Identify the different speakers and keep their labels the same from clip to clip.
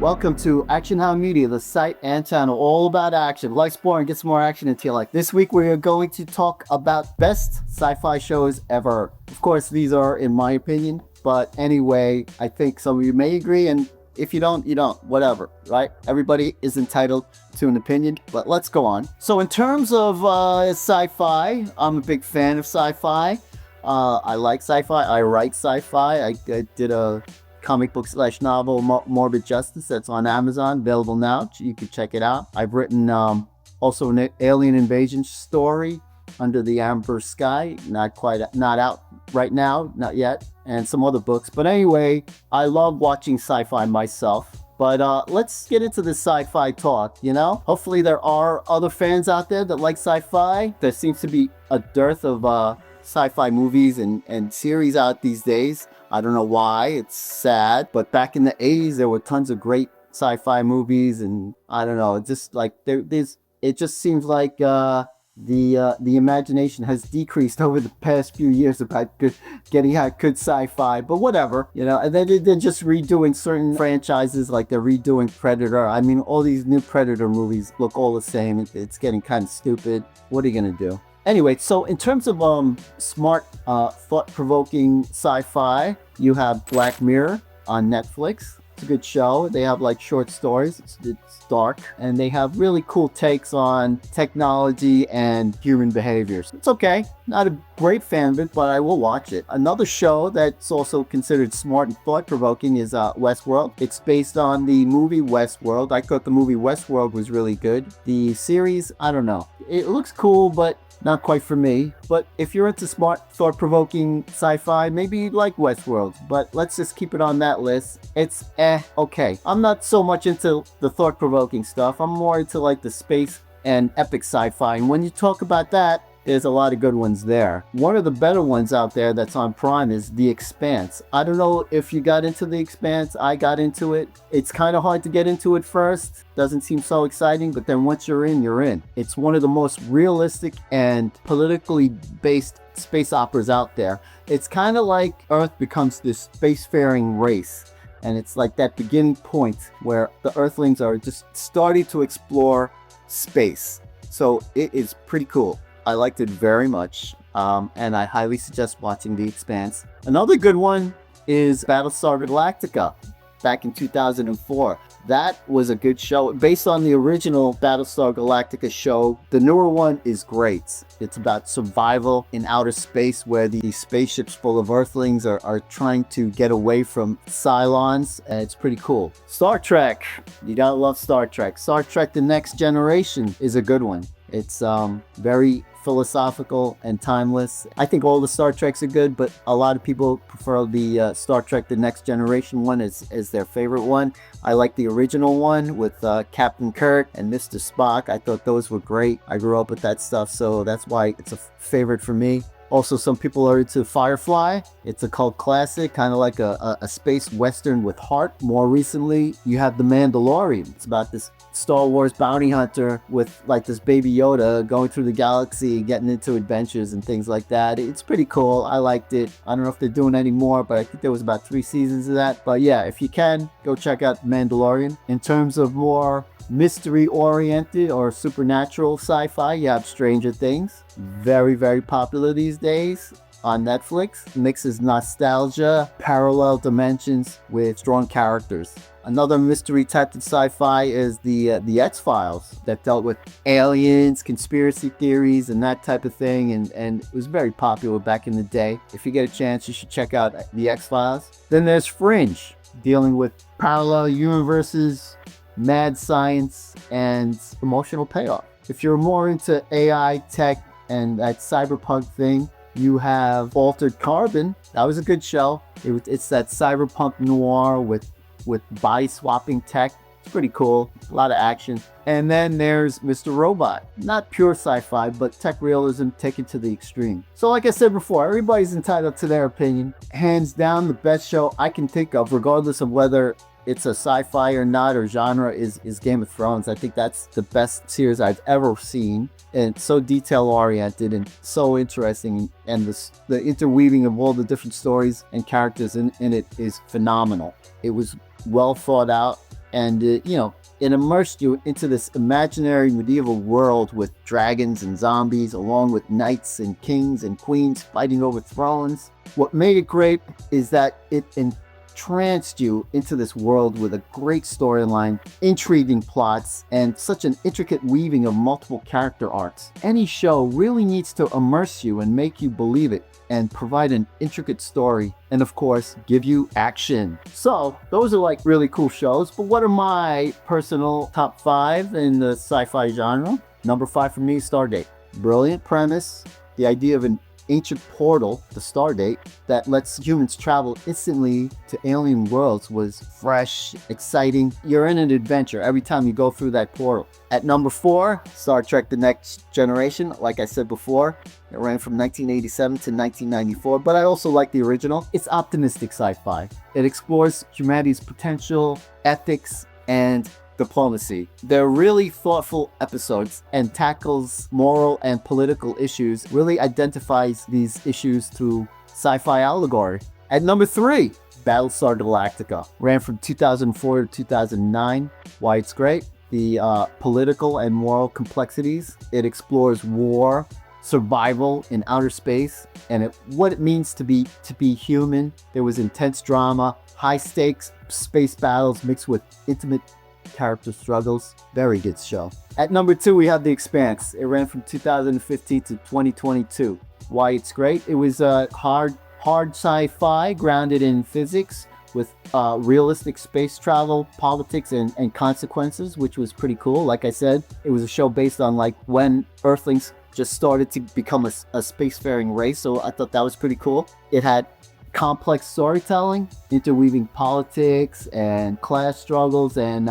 Speaker 1: Welcome to Action Hound Media, the site and channel all about action. Life's boring, get some more action into your life. This week we are going to talk about best sci-fi shows ever. Of course, these are in my opinion, but anyway, I think some of you may agree, and if you don't, you don't. Whatever, right? Everybody is entitled to an opinion, but let's go on. So in terms of sci-fi, I'm a big fan of sci-fi. I like sci-fi. I write sci-fi. I did a comic book / novel, Morbid Justice, that's on Amazon, available now. You can check it out. I've written also an alien invasion story, Under the Amber Sky, not out right now, not yet, and some other books. But anyway, I love watching sci-fi myself. But let's get into the sci-fi talk, you know? Hopefully there are other fans out there that like sci-fi. There seems to be a dearth of sci-fi movies and series out these days. I don't know why, it's sad, but back in the 80s there were tons of great sci-fi movies, and I don't know, it's just like it just seems like the imagination has decreased over the past few years about getting out good sci-fi, but whatever, you know. And then they're just redoing certain franchises, like they're redoing Predator. I mean, all these new Predator movies look all the same. It's getting kind of stupid. What are you gonna do? Anyway, so in terms of smart, thought-provoking sci-fi, you have Black Mirror on Netflix. It's a good show. They have like short stories. It's dark, and they have really cool takes on technology and human behaviors. It's okay. Not a great fan of it, but I will watch it. Another show that's also considered smart and thought-provoking is Westworld. It's based on the movie Westworld. I thought the movie Westworld was really good. The series, I don't know. It looks cool, but not quite for me. But if you're into smart, thought-provoking sci-fi, maybe you'd like Westworld. But let's just keep it on that list. It's okay. I'm not so much into the thought-provoking stuff. I'm more into like the space and epic sci-fi. And when you talk about that, there's a lot of good ones there. One of the better ones out there that's on Prime is The Expanse. I don't know if you got into The Expanse. I got into it. It's kind of hard to get into it first. Doesn't seem so exciting, but then once you're in, you're in. It's one of the most realistic and politically based space operas out there. It's kind of like Earth becomes this spacefaring race. And it's like that beginning point where the Earthlings are just starting to explore space. So it is pretty cool. I liked it very much, and I highly suggest watching The Expanse. Another good one is Battlestar Galactica, back in 2004. That was a good show. Based on the original Battlestar Galactica show, the newer one is great. It's about survival in outer space, where these spaceships full of Earthlings are trying to get away from Cylons, and it's pretty cool. Star Trek. You gotta love Star Trek. Star Trek The Next Generation is a good one. It's very philosophical and timeless. I think all the Star Treks are good, but a lot of people prefer the Star Trek The Next Generation one as their favorite one. I like the original one with Captain Kirk and Mr. Spock. I thought those were great. I grew up with that stuff, so that's why it's a favorite for me. Also, some people are into Firefly. It's a cult classic, kind of like a space western with heart. More recently, you have The Mandalorian. It's about this Star Wars bounty hunter with like this baby Yoda going through the galaxy, getting into adventures and things like that. It's pretty cool. I liked it. I don't know if they're doing any more, but I think there was about 3 seasons of that. But yeah, if you can, go check out Mandalorian. In terms of more mystery-oriented or supernatural sci-fi, you have Stranger Things. Very, very popular these days on Netflix. Mixes nostalgia, parallel dimensions with strong characters. Another mystery type of sci-fi is the X-Files, that dealt with aliens, conspiracy theories, and that type of thing, and it was very popular back in the day. If you get a chance, you should check out the X-Files. Then there's Fringe, dealing with parallel universes, mad science, and emotional payoff. If you're more into AI tech and that cyberpunk thing, you have Altered Carbon. That was a good show. It's that cyberpunk noir with body swapping tech. It's pretty cool. A lot of action. And then there's Mr. Robot. Not pure sci-fi, but tech realism taken to the extreme. So like I said before, everybody's entitled to their opinion. Hands down, the best show I can think of, regardless of whether it's a sci-fi or not, or genre, is Game of Thrones. I think that's the best series I've ever seen. And it's so detail-oriented and so interesting. And the interweaving of all the different stories and characters in it is phenomenal. It was well thought out. And it immersed you into this imaginary medieval world with dragons and zombies, along with knights and kings and queens fighting over thrones. What made it great is that it entranced you into this world with a great storyline, intriguing plots, and such an intricate weaving of multiple character arcs. Any show really needs to immerse you and make you believe it, and provide an intricate story, and of course, give you action. So, those are like really cool shows, but what are my personal top 5 in the sci-fi genre? Number 5 for me is Stardate. Brilliant premise, the idea of an ancient portal, the Stardate, that lets humans travel instantly to alien worlds was fresh, exciting. You're in an adventure every time you go through that portal. At number 4, Star Trek The Next Generation. Like I said before, it ran from 1987 to 1994, but I also like the original. It's optimistic sci-fi. It explores humanity's potential, ethics, and diplomacy. They're really thoughtful episodes and tackles moral and political issues, really identifies these issues through sci-fi allegory. At number 3, Battlestar Galactica. Ran from 2004 to 2009. Why it's great? The political and moral complexities. It explores war, survival in outer space, and what it means to be human. There was intense drama, high stakes space battles mixed with intimate character struggles. Very good show. At number 2, we have The Expanse. It ran from 2015 to 2022. Why it's great? It was hard sci-fi grounded in physics with realistic space travel, politics, and consequences, which was pretty cool. Like I said, it was a show based on like when Earthlings just started to become a spacefaring race, so I thought that was pretty cool. It had complex storytelling, interweaving politics and class struggles and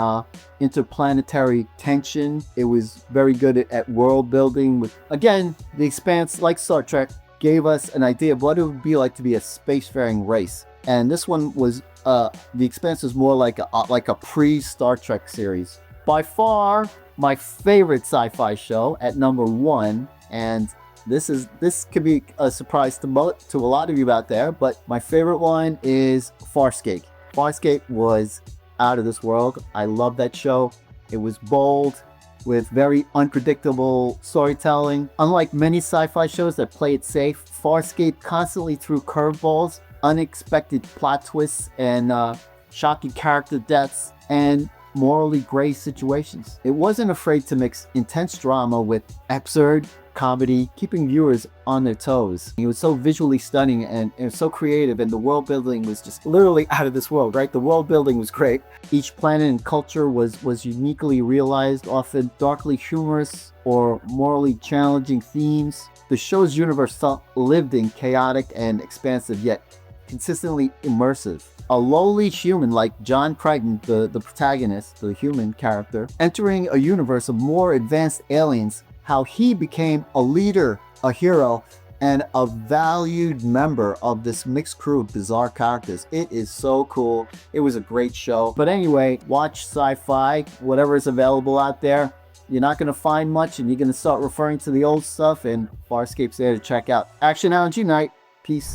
Speaker 1: interplanetary tension. It was very good at world building. With, again, The Expanse, like Star Trek, gave us an idea of what it would be like to be a spacefaring race. And this one was, The Expanse was more like a pre-Star Trek series. By far, my favorite sci-fi show at number 1, and this could be a surprise to a lot of you out there, but my favorite one is Farscape. Farscape was out of this world. I love that show. It was bold with very unpredictable storytelling. Unlike many sci-fi shows that play it safe, Farscape constantly threw curveballs, unexpected plot twists, and shocking character deaths, and morally gray situations. It wasn't afraid to mix intense drama with absurd comedy, keeping viewers on their toes. It was so visually stunning and so creative, and the world building was just literally out of this world, right? The world building was great. Each planet and culture was uniquely realized, often darkly humorous or morally challenging themes. The show's universe felt lived in, chaotic and expansive, yet consistently immersive. A lowly human like John Crichton, the protagonist, the human character, entering a universe of more advanced aliens, how he became a leader, a hero, and a valued member of this mixed crew of bizarre characters. It is so cool. It was a great show. But anyway, watch sci-fi, whatever is available out there. You're not going to find much, and you're going to start referring to the old stuff, and Farscape's there to check out. Action Allergy Night. Peace.